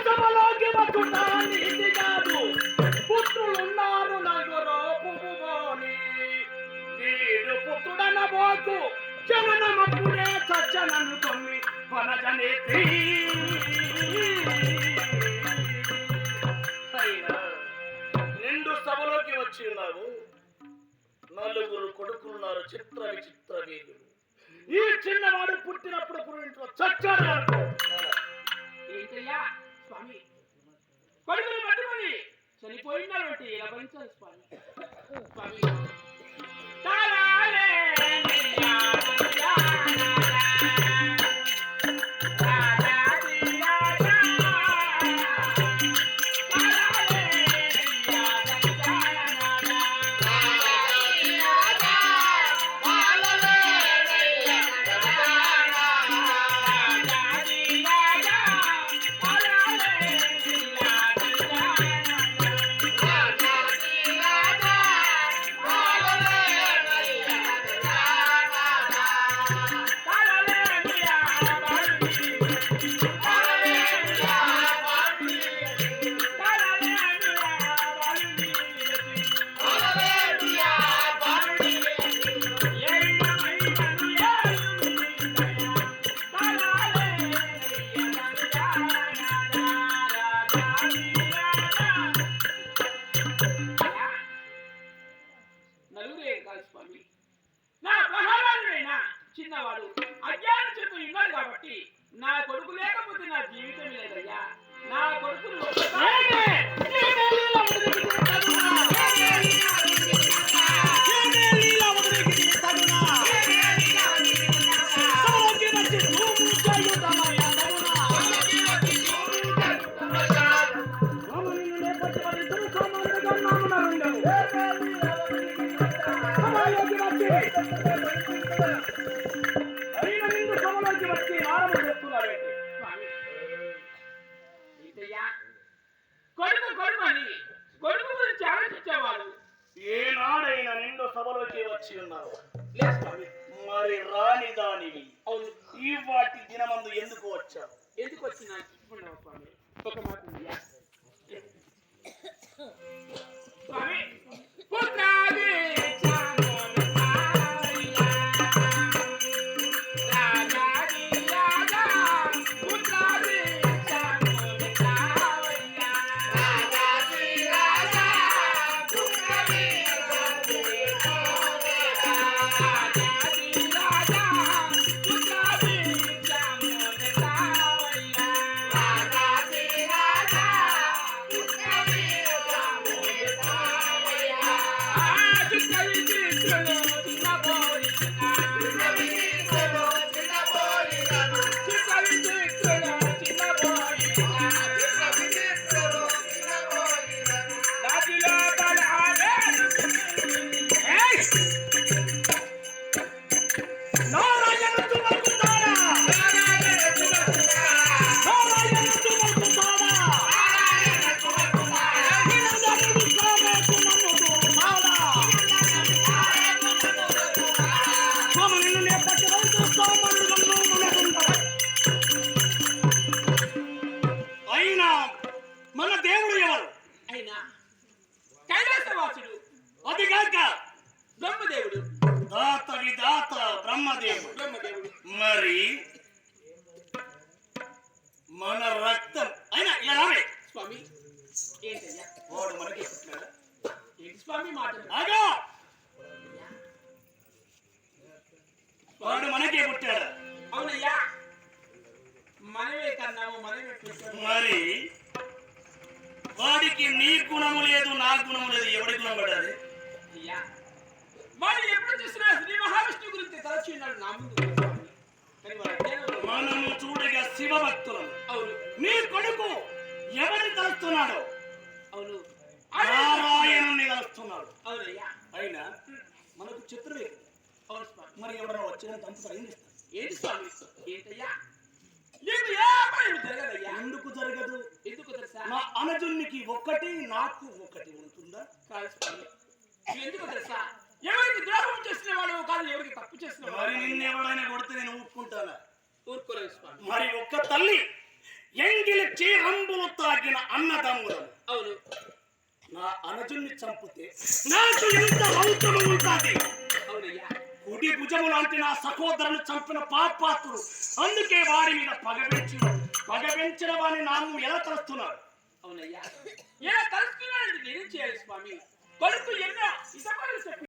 సభలోకి వచ్చుట నీతి కాదు. పుత్రులున్నారు నలుగురు పువ్వుని, వీడు పుత్రుడనబోకు జననమప్పుడే చచ్చనన్ను కొన్ని వనజనేతి. అయినా నిండు సభలోకి వచ్చి ఉన్నావు. నలుగురు కొడుకులున్నారు, చిత్ర విచిత్ర వీధులు. ఈ చిన్నవాడు పుట్టినప్పుడు పుట్టింట్లో చచ్చాడు అనుకో. ఏంటయ్యా స్వామి, కొడుకుని పట్టుకొని చనిపోయినారు అంటే ఎలా భరించాలి స్వామి? స్వామి చిన్నవాడు అజ్ఞానం చెప్పి ఉన్నాడు కాబట్టి నా కొడుకు లేకపోతే నా జీవితం లేదయ్యా. నా కొడుకును కొడుకు గురించి ఆలోచించేవాడు ఏనాడైనా నిండు సభలోకి వచ్చి ఉన్నావు. మరి రాని దానివి ఈ వాటి దినమందు ఎందుకు వచ్చావు? ఎందుకు వచ్చినా స్వామి ఒక మాట స్వామి మన దేవుడు ఎవరు? అయినా కైలాసవాసుడు, అది కాక బ్రహ్మదేవుడు. దాత విదాత బ్రహ్మదేవుడు. మరి మన రక్తం అయినా ఇలా స్వామి ఏంటయ్యా వాడు మనకి పుట్టినాడా? ఏంటి స్వామి మాట? వాడు మనకే పుట్టాడా? అవునయ్యా, మనమే కన్నాము, మనమే పుట్టాము. మరి వాడికి నీ గుణము లేదు, నా గుణము లేదు, ఎవడి గుణం పడాలి? అయ్యా వాడు ఎప్పుడు చూసినా శ్రీ మహావిష్ణువు గురించి తలచిన్నాడు నా ముందు. మనము చూడగా శివభక్తులను. అవును. నీ కొడుకు ఎవరిని తలుస్తున్నాడు? అవును, నారాయణుని తలుస్తున్నాడు. అవునయ్యా. అయినా మనకు చిత్రమే. అవును స్వామి. మరి ఎవడన్నా వచ్చిన తంతు ఏం చేస్తాడు? ఏంటి స్వామి? ఏంటయ్యా ఎందుకు జరగదు? ఎందుకు తెలుసా? నా అనుజునికి ఒకటి, నాకు ఒకటి ఉంటుందా? కాదు స్వామి. ఎందుకు తెలుసా? ఎవరికి ద్రోహం చేసిన వాడు కాదు, ఎవరికి తప్పు చేసిన వాడు. మరి నిన్ను ఎవరైనా కొడితే నేను ఊరుకుంటానా? ఊరుకోలేదు స్వామి. మరి ఒక్క తల్లి ఎంగిలిచ్చి రంబులు తాగిన అన్నదమ్ములను అవును. నా అనుజుని చంపితే నాకు ఎంత ఔతము ఉంటుంది. అవునయ్యా. కుడి భుజము లాంటి నా సహోదరుని చంపిన పాపాత్రుడు. అందుకే వారి మీద పగబెంచిన వారిని నాము ఎలా తలుస్తున్నాడు. అవునయ్యా. ఇలా తలుస్తున్నాడు నేనేం చేయాలి స్వామి? కొడుకు ఎన్నో ఇతరులు చెప్పి